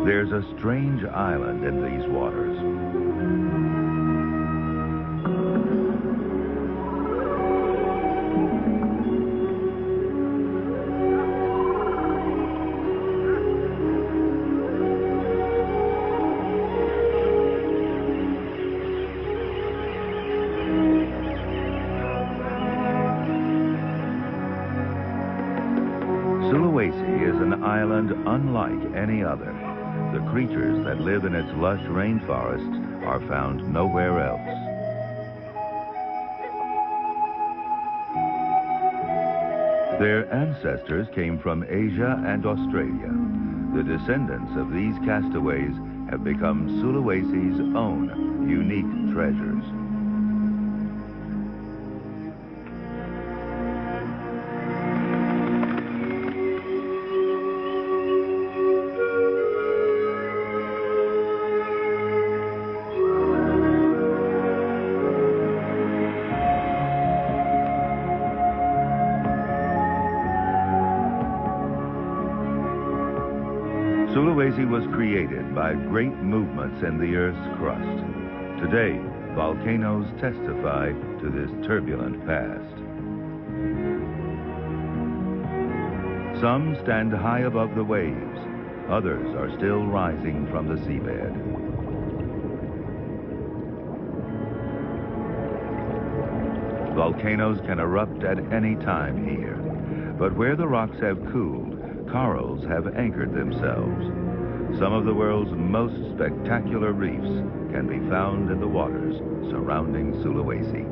There's a strange island in these waters. Sulawesi is an island unlike any other. The creatures that live in its lush rainforests are found nowhere else. Their ancestors came from Asia and Australia. The descendants of these castaways have become Sulawesi's own unique treasures. Sulawesi was created by great movements in the Earth's crust. Today, volcanoes testify to this turbulent past. Some stand high above the waves. Others are still rising from the seabed. Volcanoes can erupt at any time here, but where the rocks have cooled, corals have anchored themselves. Some of the world's most spectacular reefs can be found in the waters surrounding Sulawesi.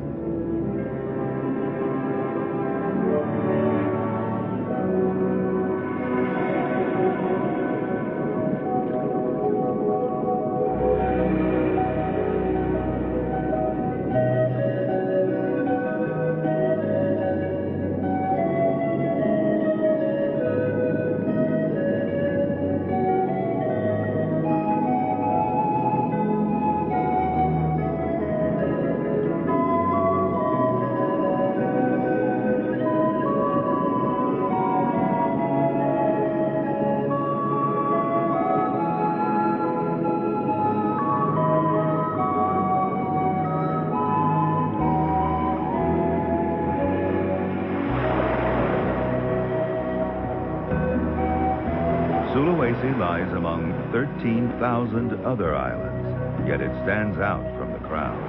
Sulawesi lies among 13,000 other islands, yet it stands out from the crowd.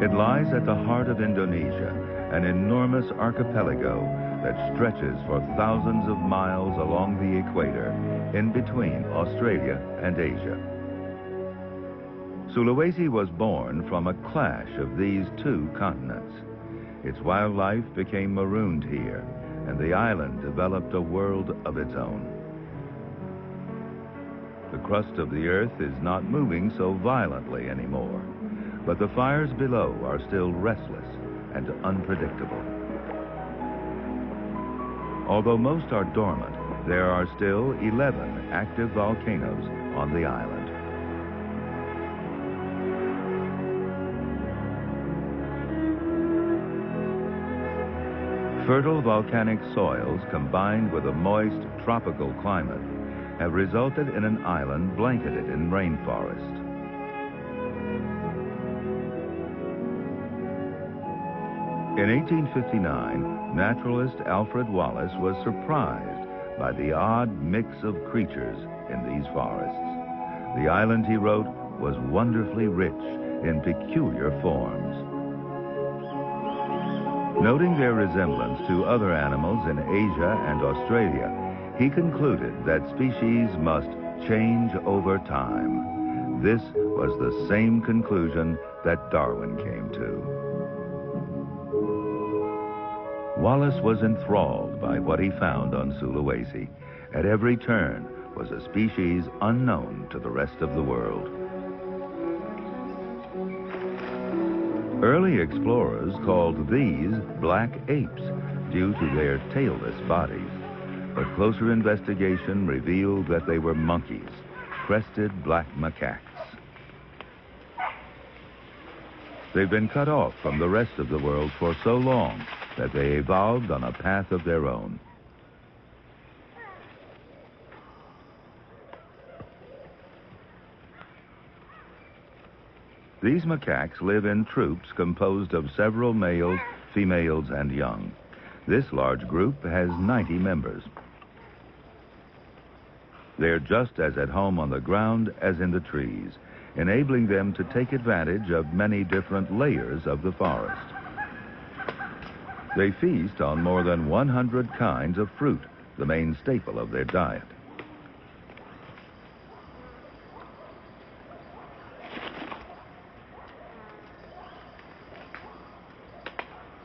It lies at the heart of Indonesia, an enormous archipelago that stretches for thousands of miles along the equator, in between Australia and Asia. Sulawesi was born from a clash of these two continents. Its wildlife became marooned here, and the island developed a world of its own. The crust of the earth is not moving so violently anymore, but the fires below are still restless and unpredictable. Although most are dormant, there are still 11 active volcanoes on the island. Fertile volcanic soils combined with a moist tropical climate have resulted in an island blanketed in rainforest. In 1859, naturalist Alfred Wallace was surprised by the odd mix of creatures in these forests. The island, he wrote, was wonderfully rich in peculiar forms. Noting their resemblance to other animals in Asia and Australia, he concluded that species must change over time. This was the same conclusion that Darwin came to. Wallace was enthralled by what he found on Sulawesi. At every turn was a species unknown to the rest of the world. Early explorers called these black apes due to their tailless bodies, but closer investigation revealed that they were monkeys, crested black macaques. They've been cut off from the rest of the world for so long that they evolved on a path of their own. These macaques live in troops composed of several males, females, and young. This large group has 90 members. They're just as at home on the ground as in the trees, enabling them to take advantage of many different layers of the forest. They feast on more than 100 kinds of fruit, the main staple of their diet.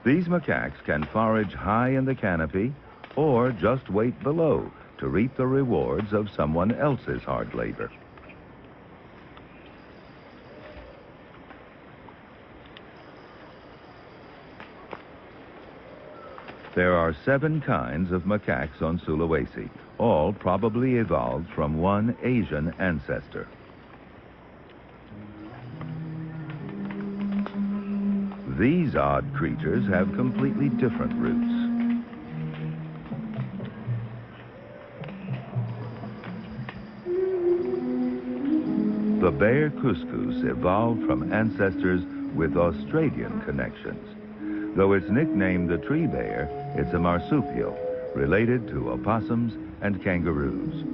These macaques can forage high in the canopy or just wait below to reap the rewards of someone else's hard labor. There are 7 kinds of macaques on Sulawesi, all probably evolved from one Asian ancestor. These odd creatures have completely different roots. The bear couscous evolved from ancestors with Australian connections. Though it's nicknamed the tree bear, it's a marsupial, related to opossums and kangaroos.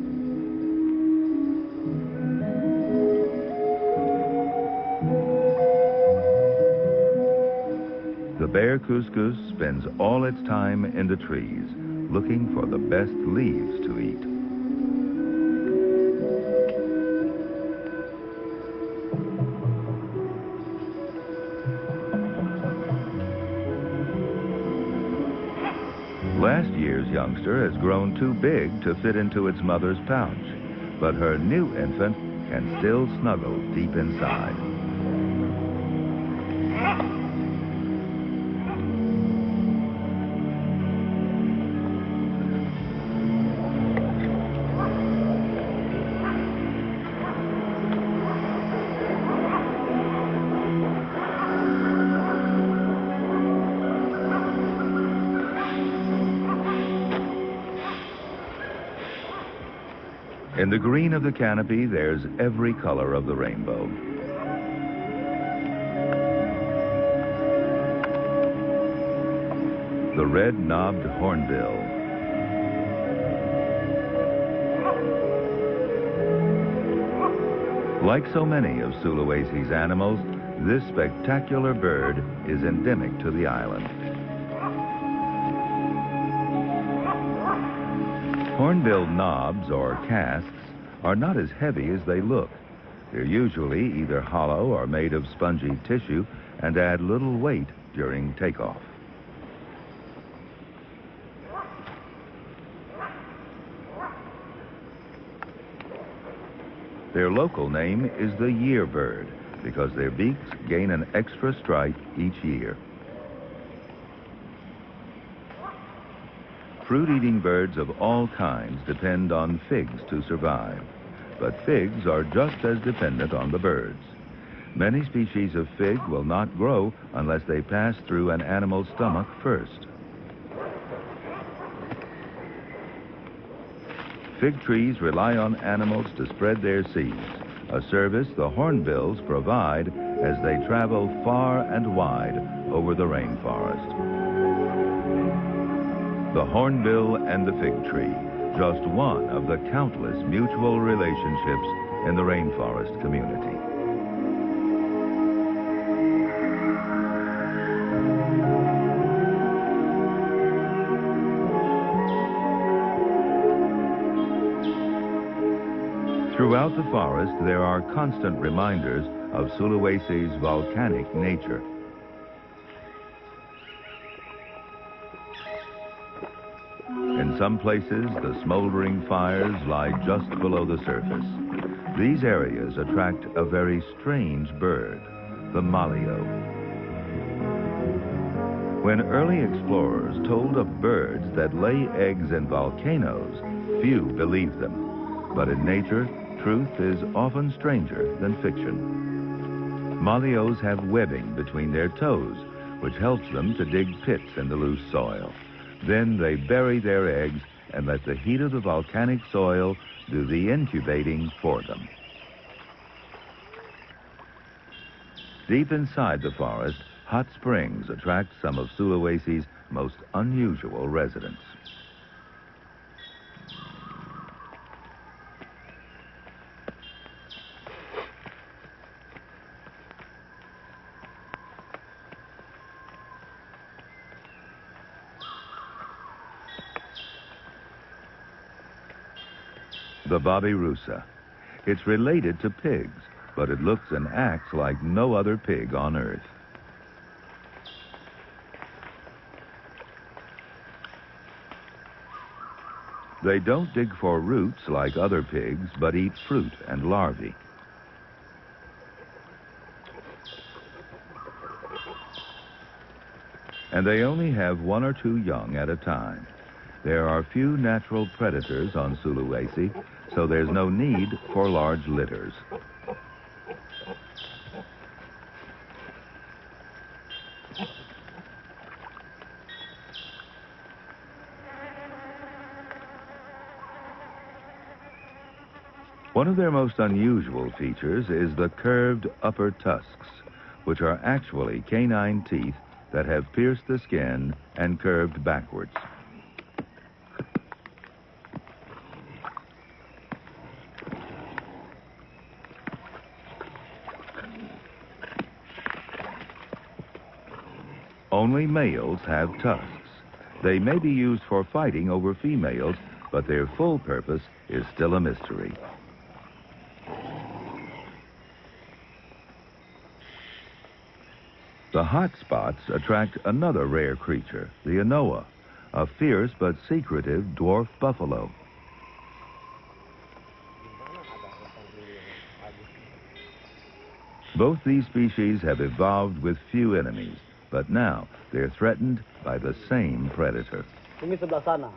The bear couscous spends all its time in the trees, looking for the best leaves to eat. Last year's youngster has grown too big to fit into its mother's pouch, but her new infant can still snuggle deep inside. In the green of the canopy, there's every color of the rainbow. The red-knobbed hornbill. Like so many of Sulawesi's animals, this spectacular bird is endemic to the island. Hornbill knobs, or casks, are not as heavy as they look. They're usually either hollow or made of spongy tissue and add little weight during takeoff. Their local name is the year bird because their beaks gain an extra stripe each year. Fruit-eating birds of all kinds depend on figs to survive, but figs are just as dependent on the birds. Many species of fig will not grow unless they pass through an animal's stomach first. Fig trees rely on animals to spread their seeds, a service the hornbills provide as they travel far and wide over the rainforest. The hornbill and the fig tree, just one of the countless mutual relationships in the rainforest community. Throughout the forest, there are constant reminders of Sulawesi's volcanic nature. In some places, the smoldering fires lie just below the surface. These areas attract a very strange bird, the malio. When early explorers told of birds that lay eggs in volcanoes, few believed them. But in nature, truth is often stranger than fiction. Malios have webbing between their toes, which helps them to dig pits in the loose soil. Then they bury their eggs and let the heat of the volcanic soil do the incubating for them. Deep inside the forest, hot springs attract some of Sulawesi's most unusual residents. The babirusa. It's related to pigs, but it looks and acts like no other pig on Earth. They don't dig for roots like other pigs, but eat fruit and larvae. And they only have 1 or 2 young at a time. There are few natural predators on Sulawesi, so there's no need for large litters. One of their most unusual features is the curved upper tusks, which are actually canine teeth that have pierced the skin and curved backwards. Only males have tusks. They may be used for fighting over females, but their full purpose is still a mystery. The hot spots attract another rare creature, the anoa, a fierce but secretive dwarf buffalo. Both these species have evolved with few enemies, but now they're threatened by the same predator. Ini sebelah sana.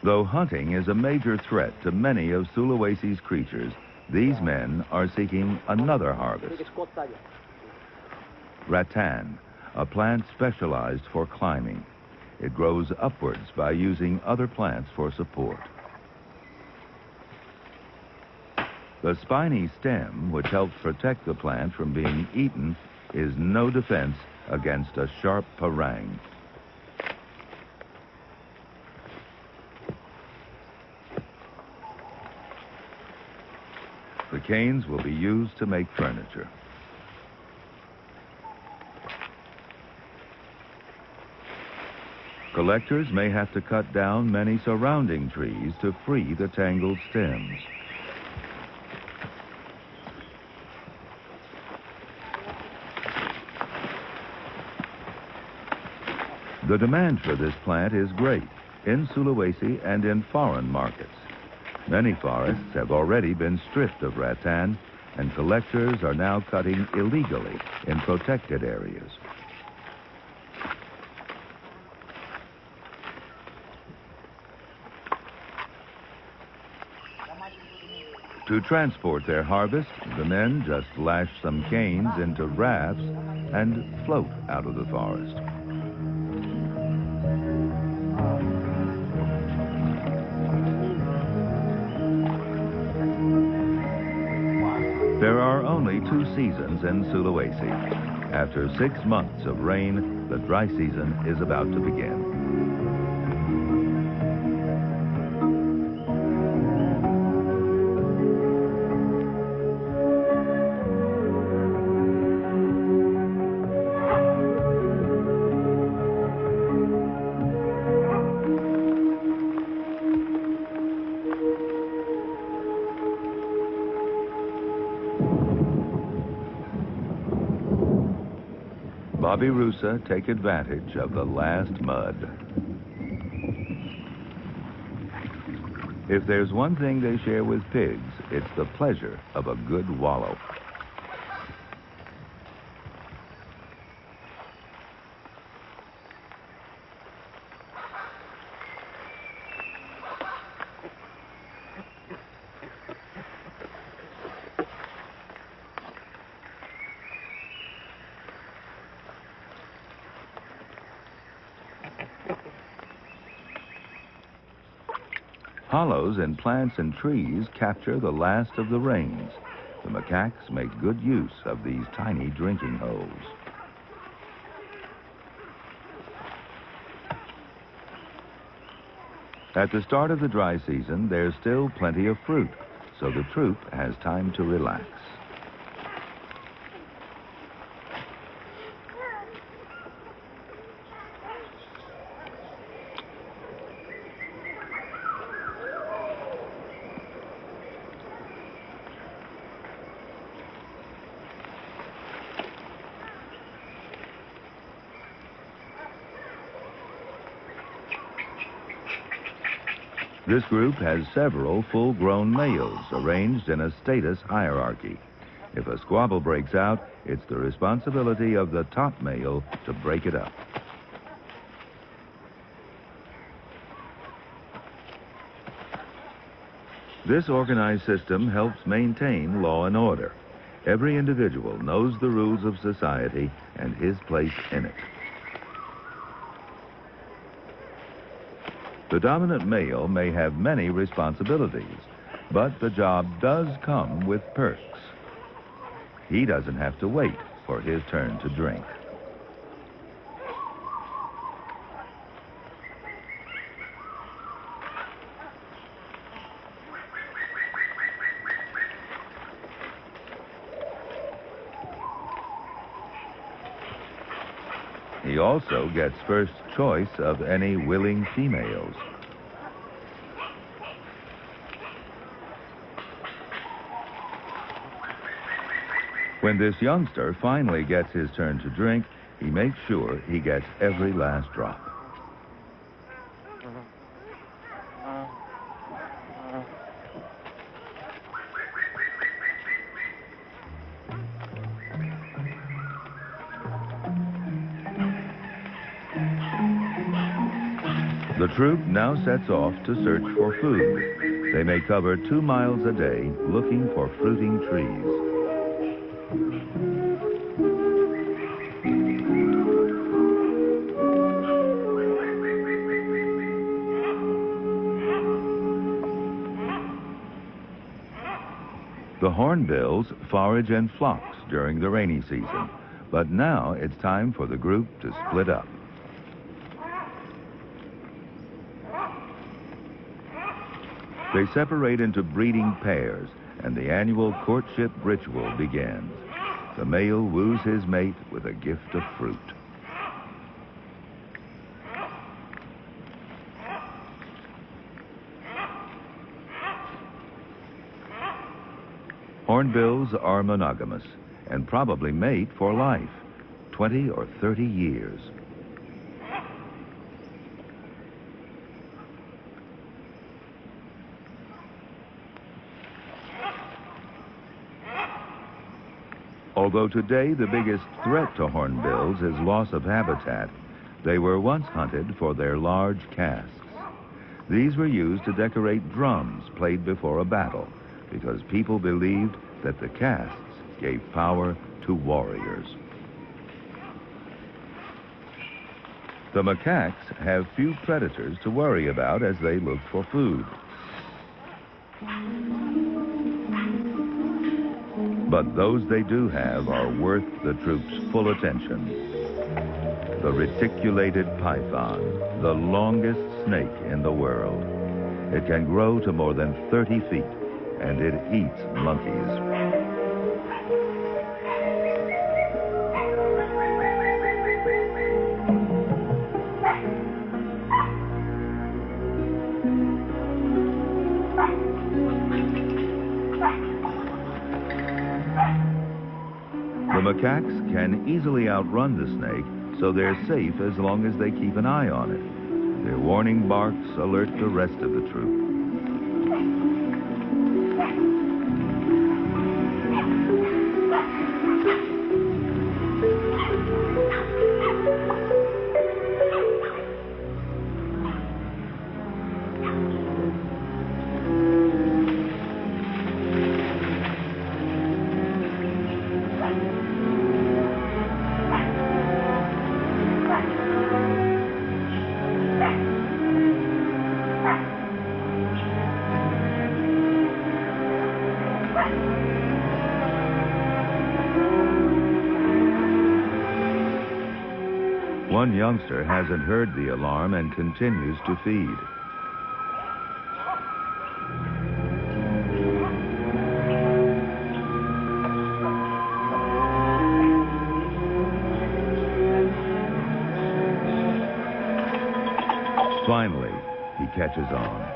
Though hunting is a major threat to many of Sulawesi's creatures, these men are seeking another harvest. Rattan, a plant specialized for climbing. It grows upwards by using other plants for support. The spiny stem, which helps protect the plant from being eaten, is no defense against a sharp parang. The canes will be used to make furniture. Collectors may have to cut down many surrounding trees to free the tangled stems. The demand for this plant is great in Sulawesi and in foreign markets. Many forests have already been stripped of rattan, and collectors are now cutting illegally in protected areas. To transport their harvest, the men just lash some canes into rafts and float out of the forest. There are only 2 seasons in Sulawesi. After 6 months of rain, the dry season is about to begin. Babirusa take advantage of the last mud. If there's one thing they share with pigs, it's the pleasure of a good wallow. Hollows in plants and trees capture the last of the rains. The macaques make good use of these tiny drinking holes. At the start of the dry season, there's still plenty of fruit, so the troop has time to relax. This group has several full-grown males arranged in a status hierarchy. If a squabble breaks out, it's the responsibility of the top male to break it up. This organized system helps maintain law and order. Every individual knows the rules of society and his place in it. The dominant male may have many responsibilities, but the job does come with perks. He doesn't have to wait for his turn to drink. He also gets first choice of any willing females. When this youngster finally gets his turn to drink, he makes sure he gets every last drop. The troop now sets off to search for food. They may cover 2 miles a day looking for fruiting trees. The hornbills forage in flocks during the rainy season, but now it's time for the group to split up. They separate into breeding pairs, and the annual courtship ritual begins. The male woos his mate with a gift of fruit. Hornbills are monogamous and probably mate for life, 20 or 30 years. Although today the biggest threat to hornbills is loss of habitat, they were once hunted for their large casques. These were used to decorate drums played before a battle, because people believed that the casques gave power to warriors. The macaques have few predators to worry about as they look for food. But those they do have are worth the troops' full attention. The reticulated python, the longest snake in the world. It can grow to more than 30 feet, and it eats monkeys. The macaques can easily outrun the snake, so they're safe as long as they keep an eye on it. Their warning barks alert the rest of the troop. One youngster hasn't heard the alarm and continues to feed. Finally, he catches on.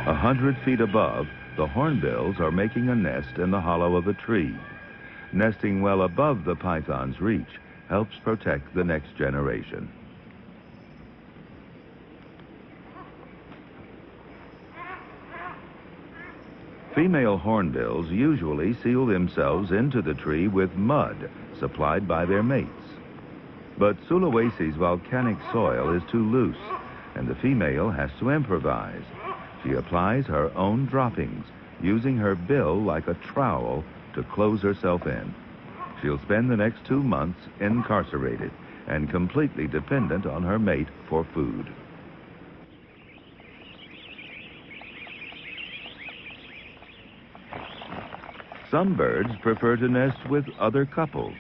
A 100 feet above, the hornbills are making a nest in the hollow of a tree. Nesting well above the python's reach helps protect the next generation. Female hornbills usually seal themselves into the tree with mud supplied by their mates. But Sulawesi's volcanic soil is too loose, and the female has to improvise. She applies her own droppings, using her bill like a trowel to close herself in. She'll spend the next 2 months incarcerated and completely dependent on her mate for food. Some birds prefer to nest with other couples.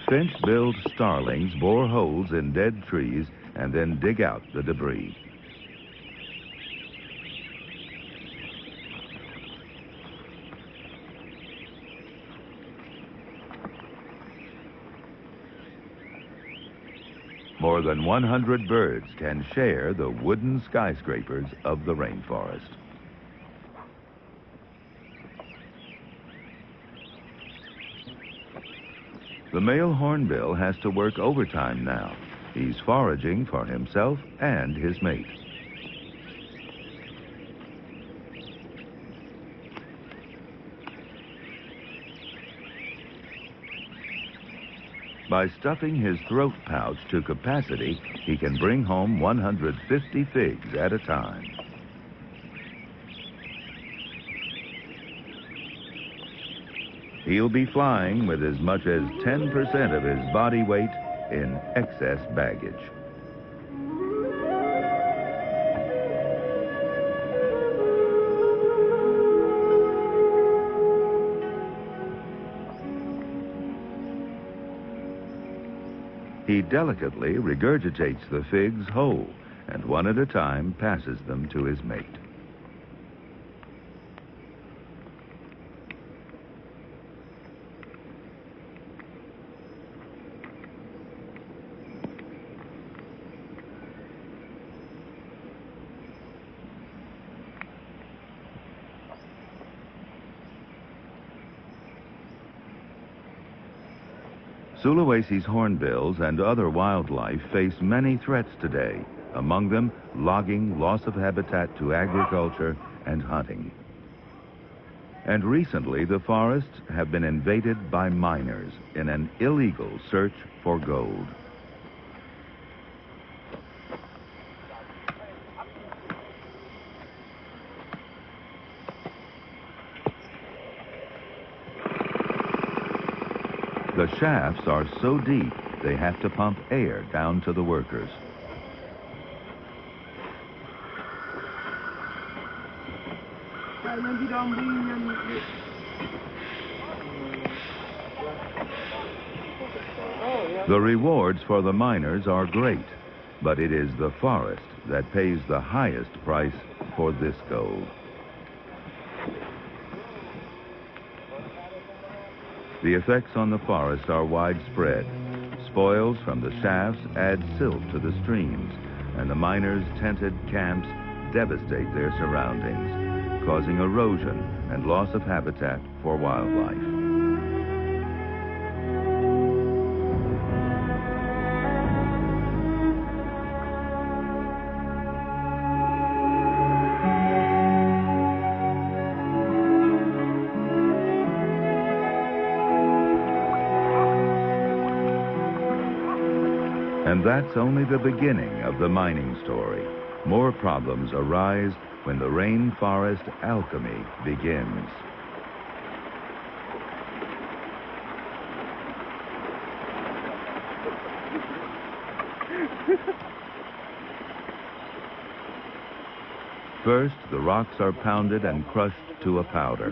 Finch-billed starlings bore holes in dead trees and then dig out the debris. More than 100 birds can share the wooden skyscrapers of the rainforest. The male hornbill has to work overtime now. He's foraging for himself and his mate. By stuffing his throat pouch to capacity, he can bring home 150 figs at a time. He'll be flying with as much as 10% of his body weight in excess baggage. He delicately regurgitates the figs whole and one at a time passes them to his mate. Sulawesi's hornbills and other wildlife face many threats today, among them logging, loss of habitat to agriculture, and hunting. And recently, the forests have been invaded by miners in an illegal search for gold. The shafts are so deep, they have to pump air down to the workers. The rewards for the miners are great, but it is the forest that pays the highest price for this gold. The effects on the forest are widespread. Spoils from the shafts add silt to the streams, and the miners' tented camps devastate their surroundings, causing erosion and loss of habitat for wildlife. And that's only the beginning of the mining story. More problems arise when the rainforest alchemy begins. First, the rocks are pounded and crushed to a powder.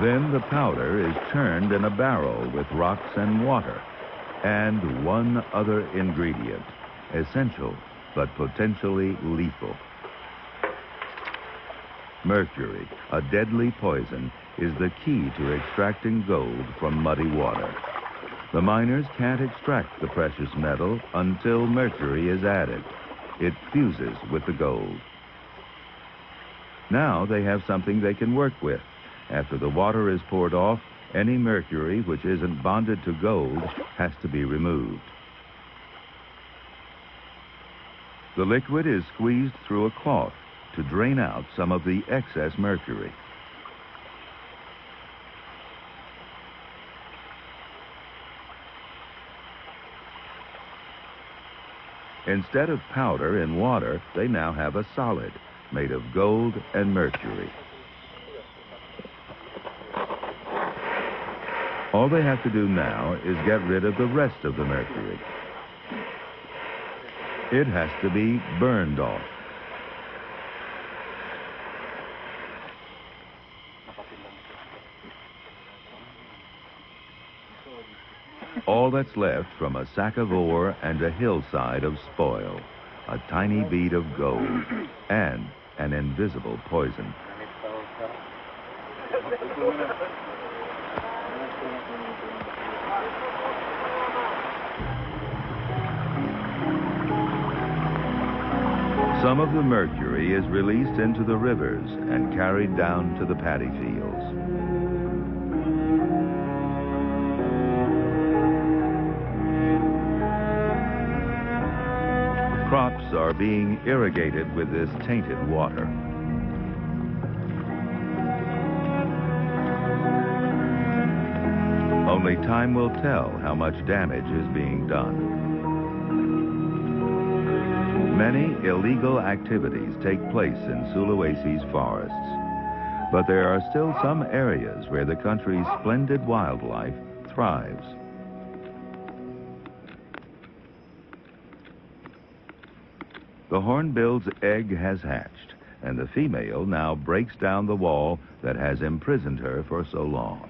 Then the powder is churned in a barrel with rocks and water, and one other ingredient, essential but potentially lethal. Mercury, a deadly poison, is the key to extracting gold from muddy water. The miners can't extract the precious metal until mercury is added. It fuses with the gold. Now they have something they can work with. After the water is poured off, any mercury which isn't bonded to gold has to be removed. The liquid is squeezed through a cloth to drain out some of the excess mercury. Instead of powder in water, they now have a solid made of gold and mercury. All they have to do now is get rid of the rest of the mercury. It has to be burned off. All that's left from a sack of ore and a hillside of spoil, a tiny bead of gold, and an invisible poison. Some of the mercury is released into the rivers and carried down to the paddy fields. Crops are being irrigated with this tainted water. Only time will tell how much damage is being done. Many illegal activities take place in Sulawesi's forests, but there are still some areas where the country's splendid wildlife thrives. The hornbill's egg has hatched, and the female now breaks down the wall that has imprisoned her for so long.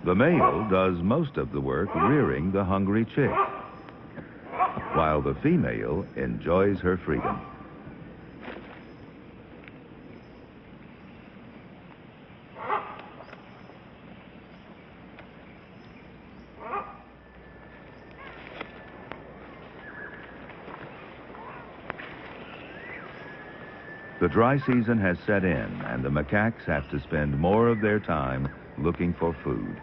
The male does most of the work rearing the hungry chick, while the female enjoys her freedom. The dry season has set in, and the macaques have to spend more of their time looking for food.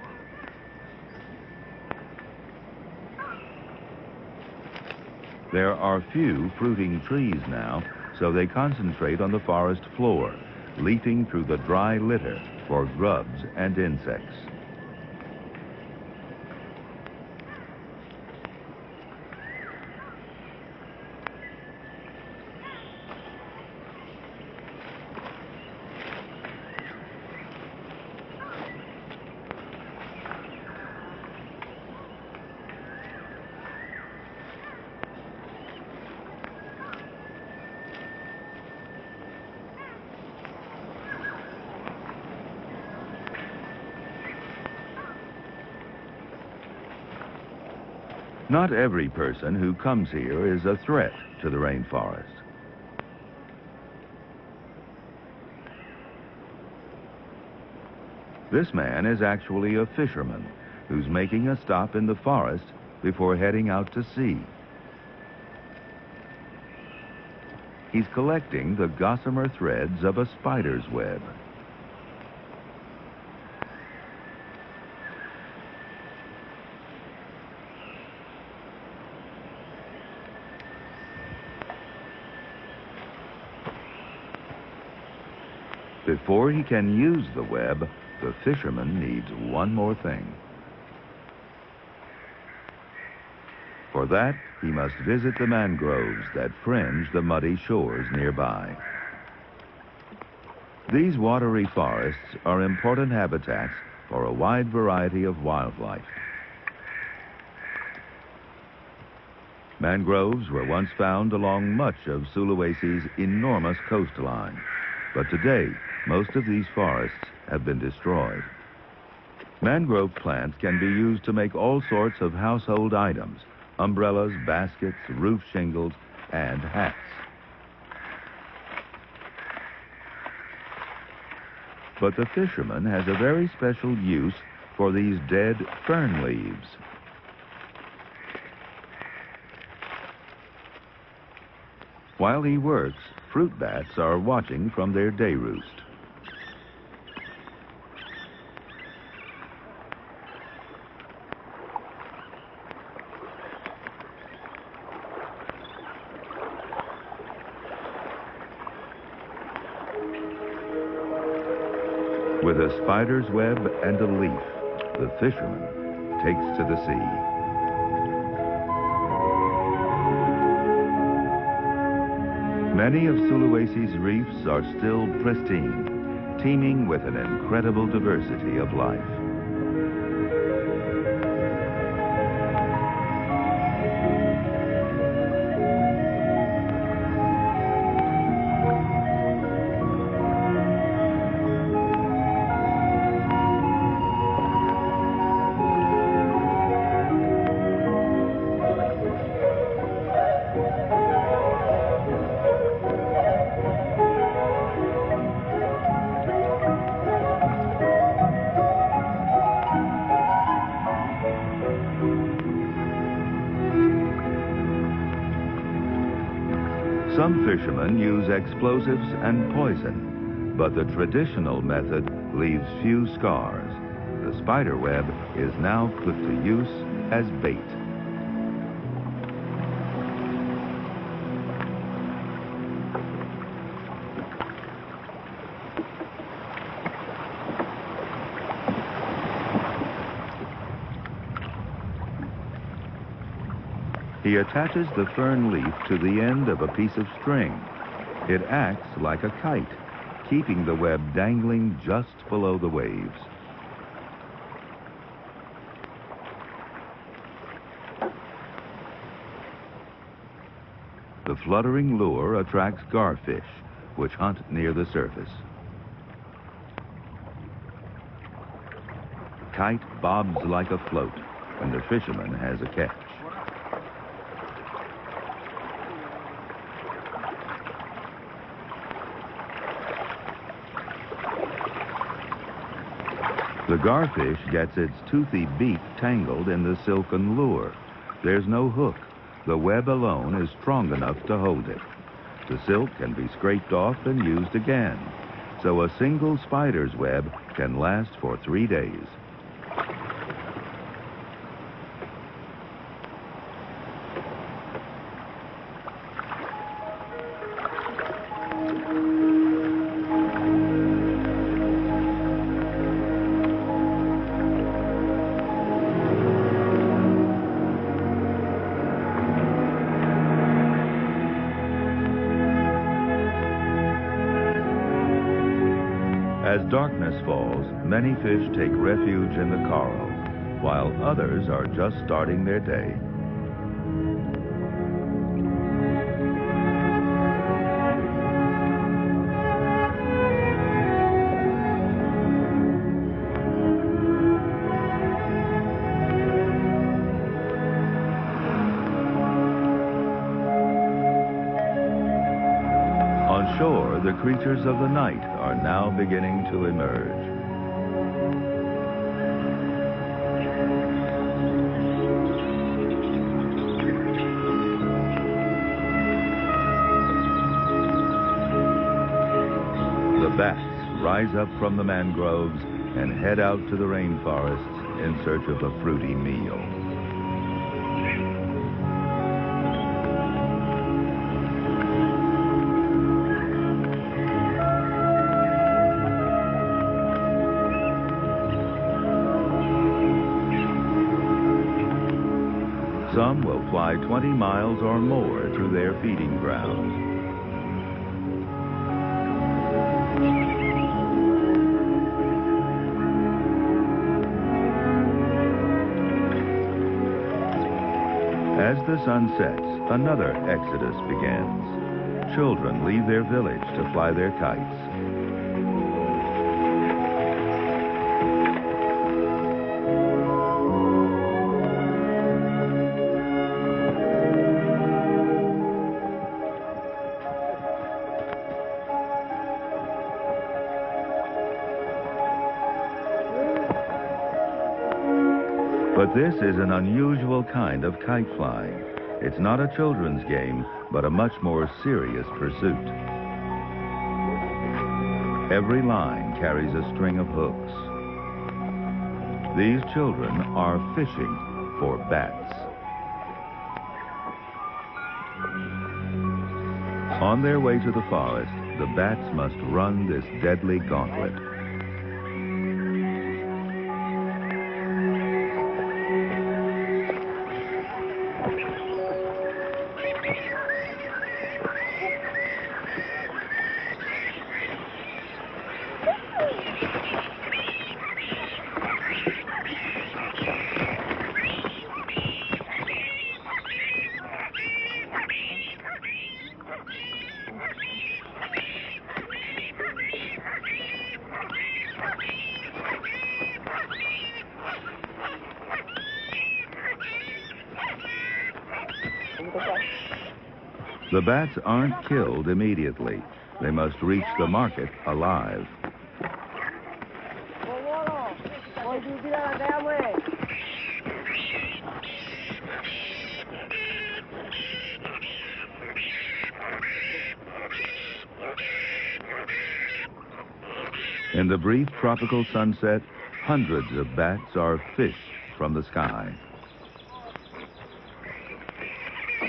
There are few fruiting trees now, so they concentrate on the forest floor, leafing through the dry litter for grubs and insects. Not every person who comes here is a threat to the rainforest. This man is actually a fisherman who's making a stop in the forest before heading out to sea. He's collecting the gossamer threads of a spider's web. Before he can use the web, the fisherman needs one more thing. For For that, he must visit the mangroves that fringe the muddy shores nearby. These watery forests are important habitats for a wide variety of wildlife. Mangroves were once found along much of Sulawesi's enormous coastline, but today, most of these forests have been destroyed. Mangrove plants can be used to make all sorts of household items: umbrellas, baskets, roof shingles, and hats. But the fisherman has a very special use for these dead fern leaves. While he works, fruit bats are watching from their day roost. With a spider's web and a leaf, the fisherman takes to the sea. Many of Sulawesi's reefs are still pristine, teeming with an incredible diversity of life. Some fishermen use explosives and poison, but the traditional method leaves few scars. The spider web is now put to use as bait. He attaches the fern leaf to the end of a piece of string. It acts like a kite, keeping the web dangling just below the waves. The fluttering lure attracts garfish, which hunt near the surface. The kite bobs like a float, and the fisherman has a catch. The garfish gets its toothy beak tangled in the silken lure. There's no hook. The web alone is strong enough to hold it. The silk can be scraped off and used again, so a single spider's web can last for 3 days. As darkness falls, many fish take refuge in the coral, while others are just starting their day. On shore, the creatures of the night are now beginning to emerge. The bats rise up from the mangroves and head out to the rainforests in search of a fruity meal. Some will fly fly 20 miles or more to their feeding grounds. As the sun sets, another exodus begins. Children leave their village to fly their kites. But this is an unusual kind of kite flying. It's not a children's game, but a much more serious pursuit. Every line carries a string of hooks. These children are fishing for bats. On their way to the forest, the bats must run this deadly gauntlet. The bats aren't killed immediately. They must reach the market alive. In the brief tropical sunset, hundreds of bats are fished from the sky.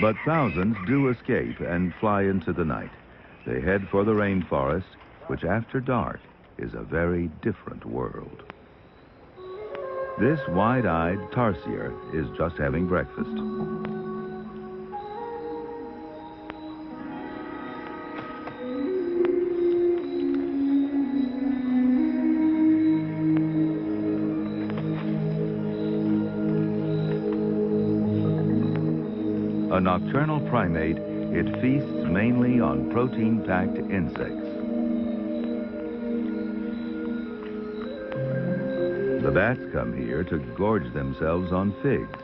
But thousands do escape and fly into the night. They head for the rainforest, which after dark is a very different world. This wide-eyed tarsier is just having breakfast. A nocturnal primate, it feasts mainly on protein-packed insects. The bats come here to gorge themselves on figs.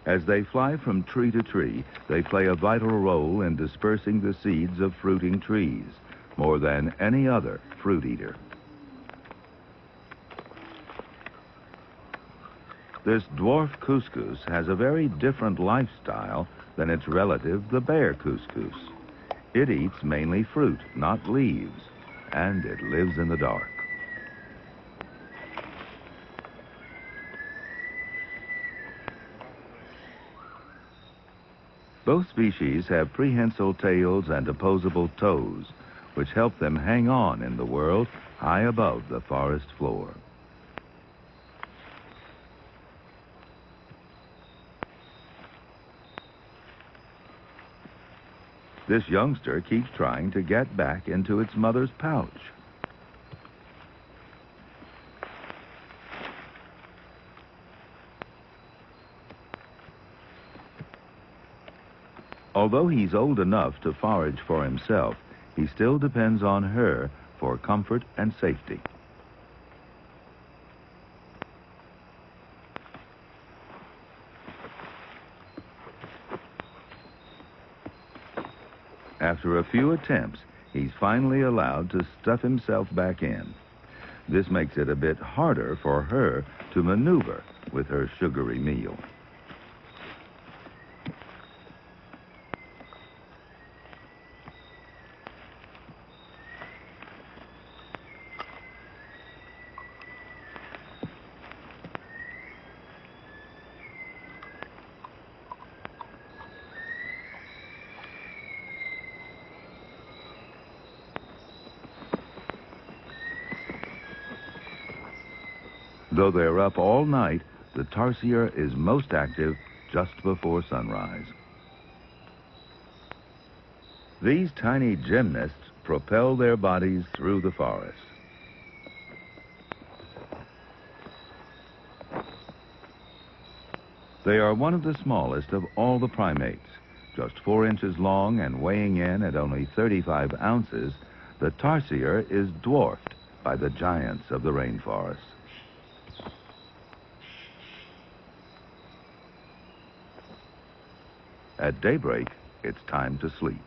As they fly from tree to tree, they play a vital role in dispersing the seeds of fruiting trees, more than any other fruit eater. This dwarf couscous has a very different lifestyle than its relative, the bear couscous. It eats mainly fruit, not leaves, and it lives in the dark. Both species have prehensile tails and opposable toes, which help them hang on in the world high above the forest floor. This youngster keeps trying to get back into its mother's pouch. Although he's old enough to forage for himself, he still depends on her for comfort and safety. After a few attempts, he's finally allowed to stuff himself back in. This makes it a bit harder for her to maneuver with her sugary meal. Though they're up all night, the tarsier is most active just before sunrise. These tiny gymnasts propel their bodies through the forest. They are one of the smallest of all the primates. Just 4 inches long and weighing in at only 35 ounces, the tarsier is dwarfed by the giants of the rainforest. At daybreak, it's time to sleep.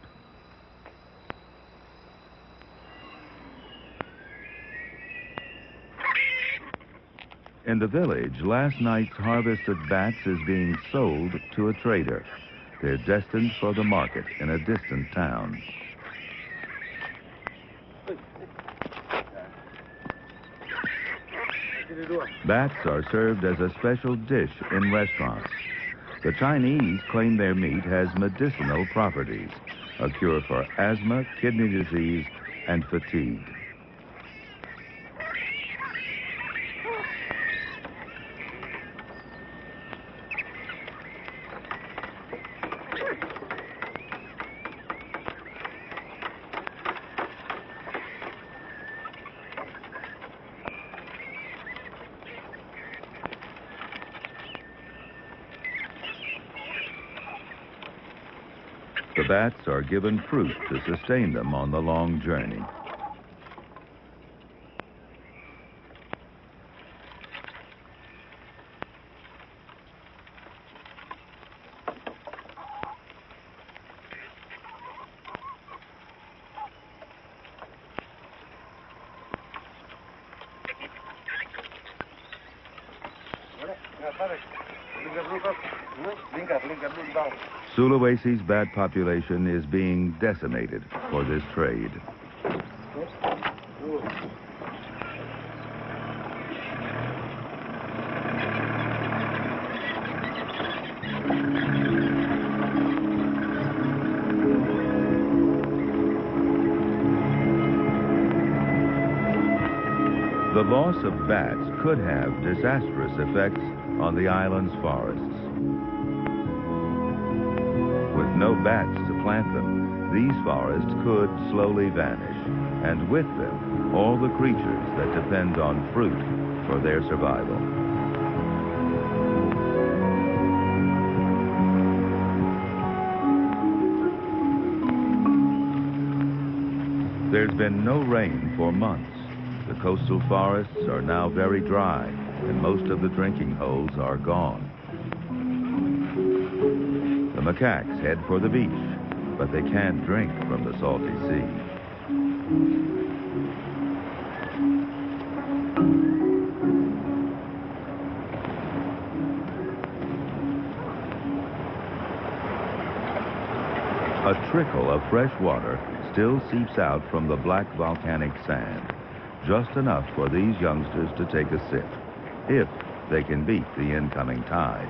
In the village, last night's harvest of bats is being sold to a trader. They're destined for the market in a distant town. Bats are served as a special dish in restaurants. The Chinese claim their meat has medicinal properties, a cure for asthma, kidney disease, and fatigue. The bats are given fruit to sustain them on the long journey. Sulawesi's bat population is being decimated for this trade. The loss of bats could have disastrous effects on the island's forests. With no bats to plant them, these forests could slowly vanish, and with them, all the creatures that depend on fruit for their survival. There's been no rain for months. The coastal forests are now very dry, and most of the drinking holes are gone. The macaques head for the beach, but they can't drink from the salty sea. A trickle of fresh water still seeps out from the black volcanic sand, just enough for these youngsters to take a sip, if they can beat the incoming tide.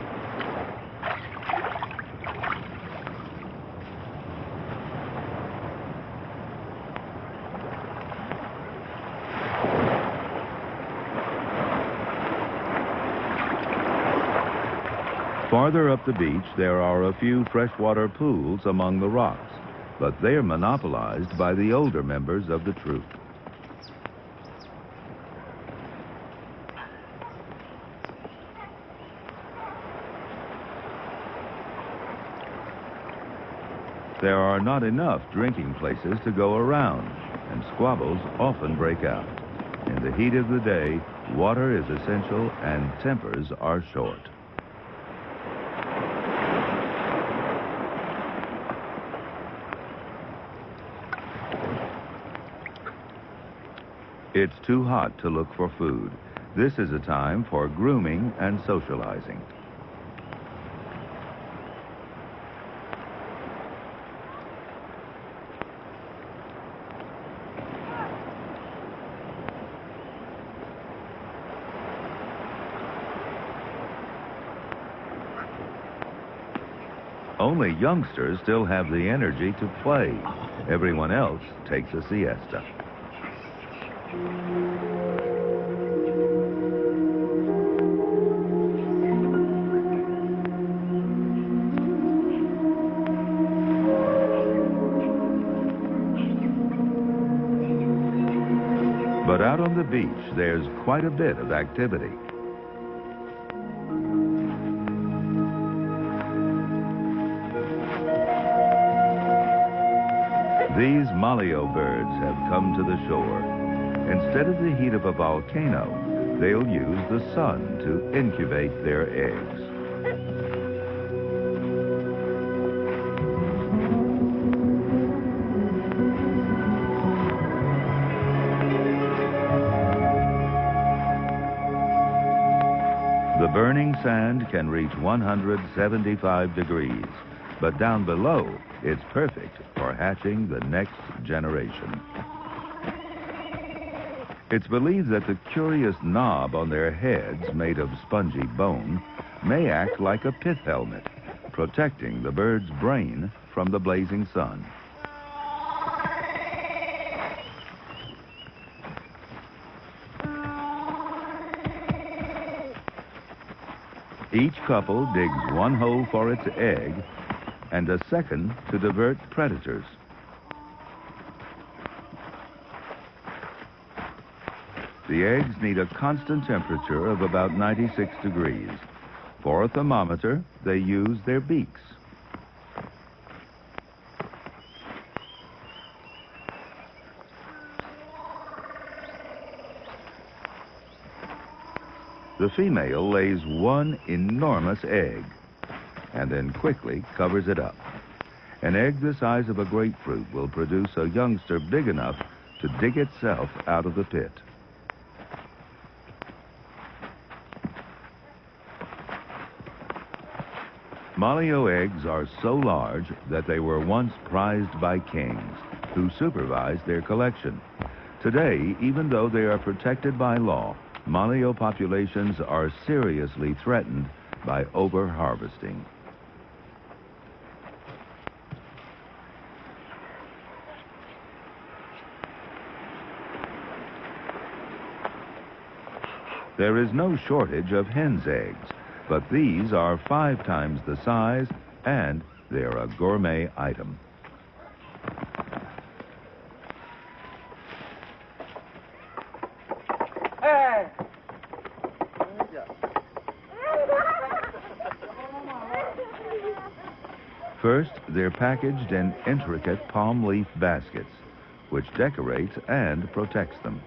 Farther up the beach, there are a few freshwater pools among the rocks, but they're monopolized by the older members of the troop. There are not enough drinking places to go around, and squabbles often break out. In the heat of the day, water is essential and tempers are short. It's too hot to look for food. This is a time for grooming and socializing. Only youngsters still have the energy to play. Everyone else takes a siesta. But out on the beach, there's quite a bit of activity. These malio birds have come to the shore. Instead of the heat of a volcano, they'll use the sun to incubate their eggs. The burning sand can reach 175 degrees, but down below, it's perfect for hatching the next generation. It's believed that the curious knob on their heads, made of spongy bone, may act like a pith helmet, protecting the bird's brain from the blazing sun. Each couple digs one hole for its egg and a second to divert predators. The eggs need a constant temperature of about 96 degrees. For a thermometer, they use their beaks. The female lays one enormous egg and then quickly covers it up. An egg the size of a grapefruit will produce a youngster big enough to dig itself out of the pit. Malio eggs are so large that they were once prized by kings, who supervised their collection. Today, even though they are protected by law, Malio populations are seriously threatened by over-harvesting. There is no shortage of hen's eggs, but these are 5 times the size, and they're a gourmet item. First, they're packaged in intricate palm leaf baskets, which decorates and protects them.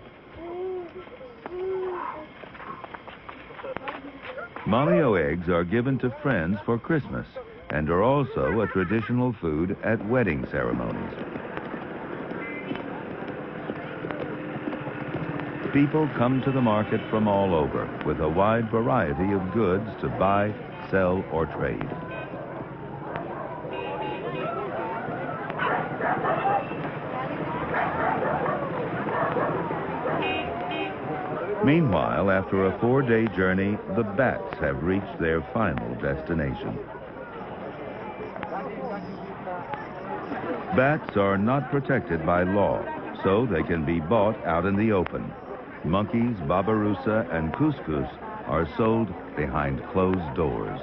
Malio eggs are given to friends for Christmas and are also a traditional food at wedding ceremonies. People come to the market from all over with a wide variety of goods to buy, sell, or trade. Meanwhile, after a 4-day journey, the bats have reached their final destination. Bats are not protected by law, so they can be bought out in the open. Monkeys, babirusa, and couscous are sold behind closed doors.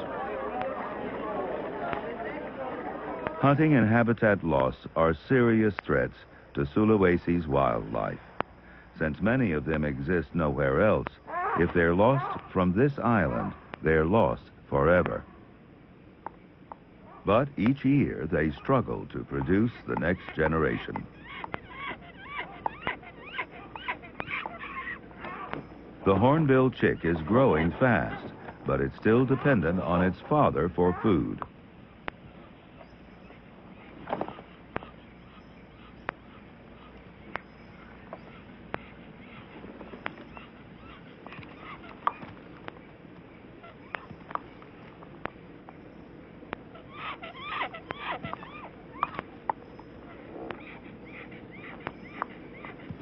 Hunting and habitat loss are serious threats to Sulawesi's wildlife. Since many of them exist nowhere else, if they're lost from this island, they're lost forever. But each year, they struggle to produce the next generation. The hornbill chick is growing fast, but it's still dependent on its father for food.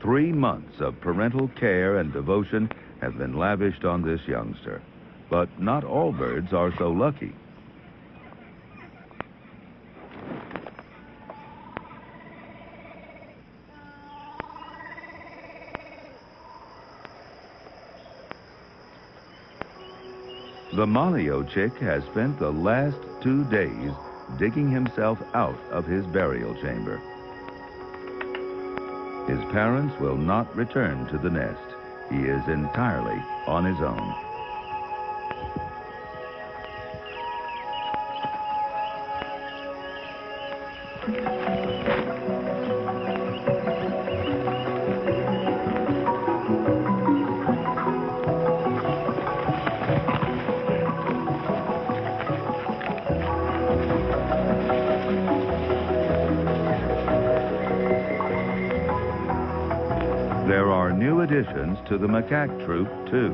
Three months of parental care and devotion have been lavished on this youngster. But not all birds are so lucky. The Malio chick has spent the last 2 days digging himself out of his burial chamber. His parents will not return to the nest. He is entirely on his own. There are new additions to the macaque troupe, too.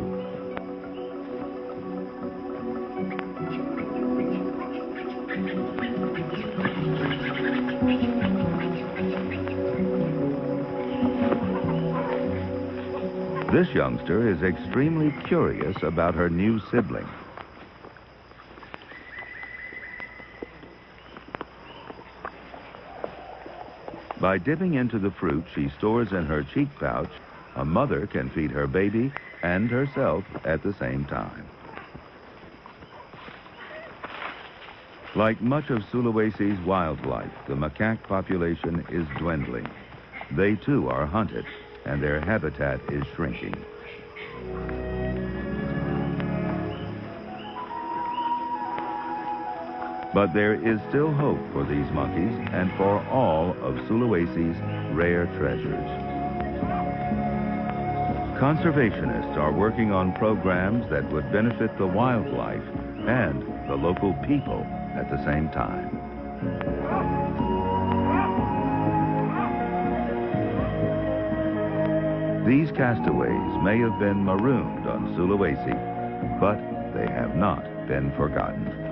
This youngster is extremely curious about her new sibling. By dipping into the fruit she stores in her cheek pouch, a mother can feed her baby and herself at the same time. Like much of Sulawesi's wildlife, the macaque population is dwindling. They too are hunted, and their habitat is shrinking. But there is still hope for these monkeys and for all of Sulawesi's rare treasures. Conservationists are working on programs that would benefit the wildlife and the local people at the same time. These castaways may have been marooned on Sulawesi, but they have not been forgotten.